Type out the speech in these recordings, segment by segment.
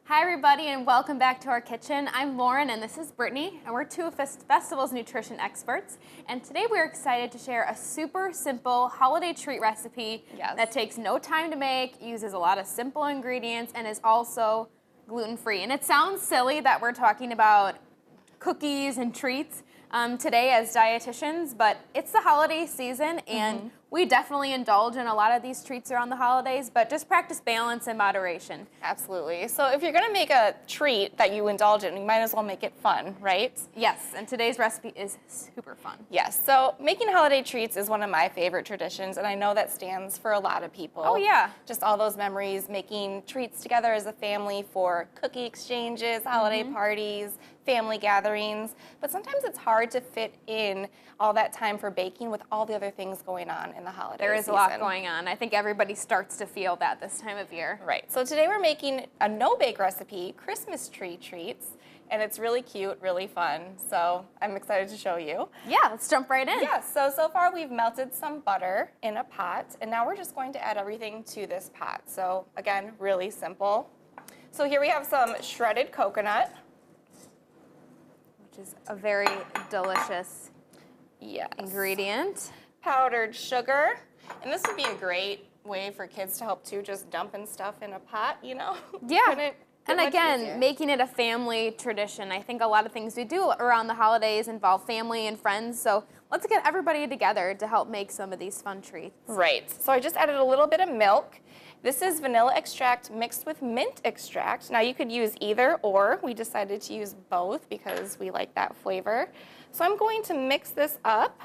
Hi everybody and welcome back to our kitchen. I'm Lauren and this is Brittany and we're two of Festival's nutrition experts, and today we're excited to share a super simple holiday treat recipe that takes no time to make, uses a lot of simple ingredients, and is also gluten-free. And it sounds silly that we're talking about cookies and treats today as dietitians, but it's the holiday season and we definitely indulge in a lot of these treats around the holidays, but just practice balance and moderation. Absolutely. So if you're going to make a treat that you indulge in, you might as well make it fun, right? Yes, and today's recipe is super fun. Yes, so making holiday treats is one of my favorite traditions, and I know that stands for a lot of people. Oh yeah. Just all those memories, making treats together as a family for cookie exchanges, holiday parties, family gatherings, but sometimes it's hard to fit in all that time for baking with all the other things going on in the holiday There is season. a lot going on. I think everybody starts to feel that this time of year. Right, so today we're making a no-bake recipe, Christmas tree treats, and it's really cute, really fun, so I'm excited to show you. Yeah, let's jump right in. Yeah, so far we've melted some butter in a pot, and now we're just going to add everything to this pot. So again, really simple. So here we have some shredded coconut. Which is a very delicious ingredient. Powdered sugar, and this would be a great way for kids to help too, just dumping stuff in a pot, you know? Yeah. And again, making it a family tradition. I think a lot of things we do around the holidays involve family and friends, so let's get everybody together to help make some of these fun treats. Right, so I just added a little bit of milk. This is vanilla extract mixed with mint extract. Now you could use either or. We decided to use both because we like that flavor. So I'm going to mix this up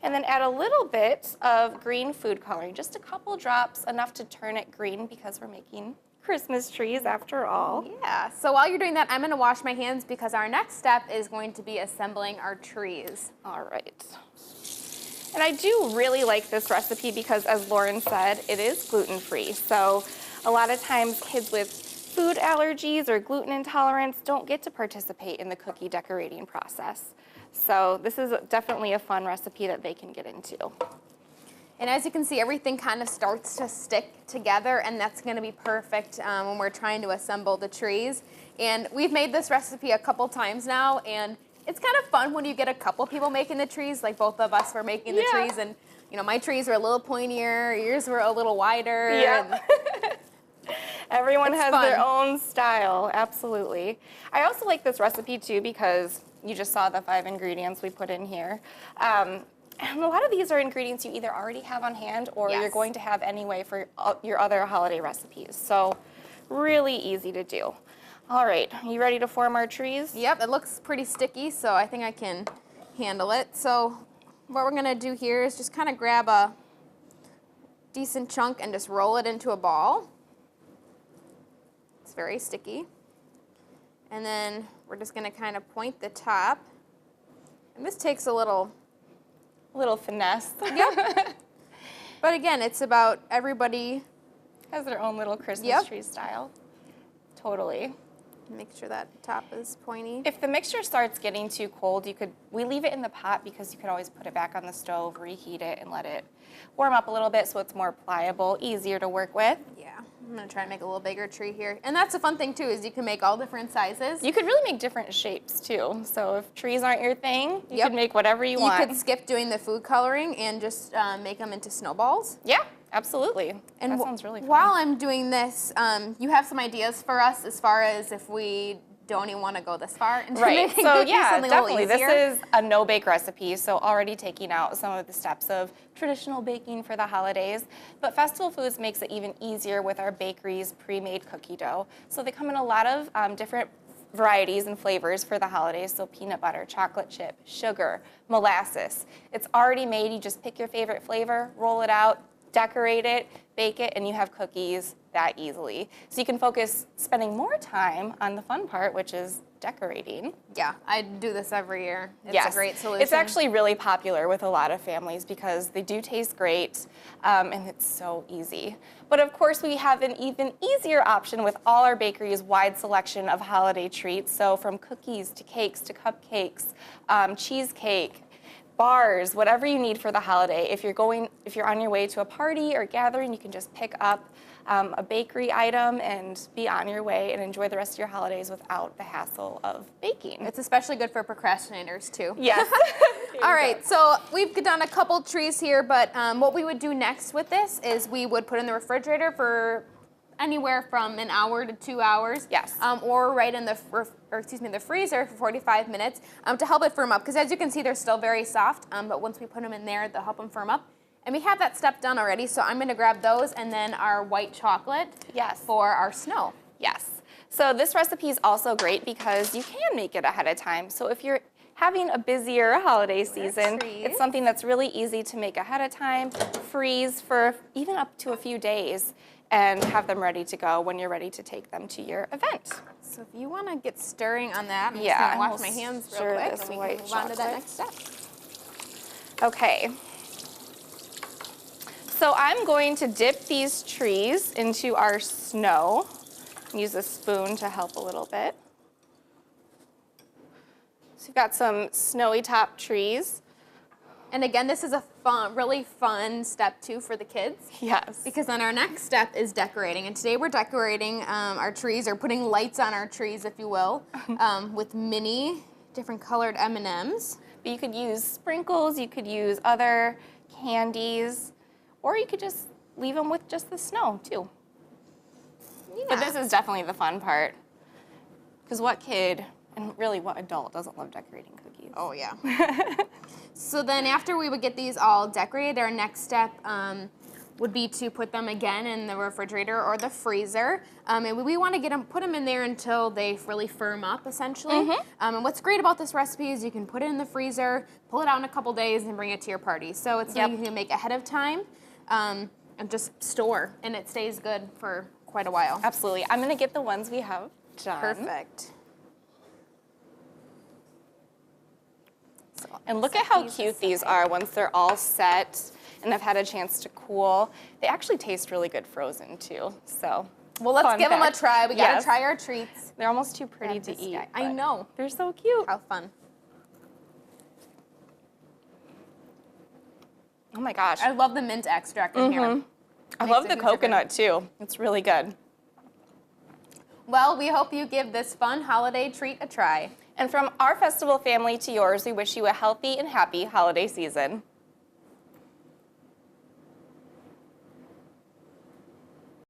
and then add a little bit of green food coloring, just a couple drops, enough to turn it green because we're making Christmas trees after all. Yeah, so while you're doing that, I'm gonna wash my hands because our next step is going to be assembling our trees. All right. And I do really like this recipe because, as Lauren said, it is gluten-free. So a lot of times kids with food allergies or gluten intolerance don't get to participate in the cookie decorating process. So this is definitely a fun recipe that they can get into. And as you can see, everything kind of starts to stick together, and that's going to be perfect when we're trying to assemble the trees. And we've made this recipe a couple times now, and it's kind of fun when you get a couple people making the trees, like both of us were making the trees, and you know, my trees were a little pointier, yours were a little wider. Yeah. Everyone has their own style, absolutely. I also like this recipe too because you just saw the 5 ingredients we put in here. And a lot of these are ingredients you either already have on hand or you're going to have anyway for your other holiday recipes. So really easy to do. All right, are you ready to form our trees? Yep, it looks pretty sticky, so I think I can handle it. So what we're gonna do here is just kind of grab a decent chunk and just roll it into a ball. It's very sticky. And then we're just gonna kind of point the top. And this takes a little finesse. Yep. But again, it's about everybody has their own little Christmas tree style. Totally. Make sure that top is pointy. If the mixture starts getting too cold, we leave it in the pot because you could always put it back on the stove, reheat it, and let it warm up a little bit so it's more pliable, easier to work with. Yeah, I'm gonna try and make a little bigger tree here. And that's a fun thing too, is you can make all different sizes. You could really make different shapes too. So if trees aren't your thing, you could make whatever you want. You could skip doing the food coloring and just make them into snowballs. Yeah. Absolutely. And that sounds really fun. While I'm doing this, you have some ideas for us as far as if we don't even want to go this far into making so cookies, yeah, something definitely. A little easier. This is a no-bake recipe, so already taking out some of the steps of traditional baking for the holidays. But Festival Foods makes it even easier with our bakery's pre-made cookie dough. So they come in a lot of different varieties and flavors for the holidays, so peanut butter, chocolate chip, sugar, molasses. It's already made. You just pick your favorite flavor, roll it out, decorate it, bake it, and you have cookies that easily. So you can focus spending more time on the fun part, which is decorating. Yeah, I do this every year. It's a great solution. It's actually really popular with a lot of families because they do taste great and it's so easy. But of course, we have an even easier option with all our bakery's wide selection of holiday treats. So from cookies to cakes to cupcakes, cheesecake, bars, whatever you need for the holiday. If you're on your way to a party or gathering, you can just pick up a bakery item and be on your way and enjoy the rest of your holidays without the hassle of baking. It's especially good for procrastinators too. Yes. All right, so we've done a couple trees here, but what we would do next with this is we would put in the refrigerator for anywhere from an hour to 2 hours. Yes. Or right in the the freezer for 45 minutes to help it firm up. Because as you can see, they're still very soft, but once we put them in there, they'll help them firm up. And we have that step done already, so I'm going to grab those and then our white chocolate for our snow. Yes. So this recipe is also great because you can make it ahead of time. So if you're having a busier holiday season, it's something that's really easy to make ahead of time, freeze for even up to a few days, and have them ready to go when you're ready to take them to your event. So if you want to get stirring on that, I'm just Yeah, going to wash we'll my hands real stir quick this and we white can move on to that chocolate. next step. Okay. So I'm going to dip these trees into our snow. Use a spoon to help a little bit. So we've got some snowy top trees. And again, this is a really fun step too for the kids. Yes. Because then our next step is decorating. And today we're decorating our trees, or putting lights on our trees, if you will, with mini different colored M&Ms. But you could use sprinkles, you could use other candies, or you could just leave them with just the snow too. Yeah. But this is definitely the fun part. Because what kid, and really what adult, doesn't love decorating cookies? Oh yeah. So then after we would get these all decorated, our next step would be to put them again in the refrigerator or the freezer. And we want to put them in there until they really firm up, essentially. And what's great about this recipe is you can put it in the freezer, pull it out in a couple days, and bring it to your party. So it's something you can make ahead of time and just store, and it stays good for quite a while. Absolutely. I'm going to get the ones we have done. Perfect. And look at how cute these are once they're all set and have had a chance to cool. They actually taste really good frozen too. So, well, let's give them a try. We gotta try our treats. They're almost too pretty to eat. I know. They're so cute. How fun. Oh my gosh. I love the mint extract in here. I love the coconut too. It's really good. Well, we hope you give this fun holiday treat a try. And from our festival family to yours, we wish you a healthy and happy holiday season.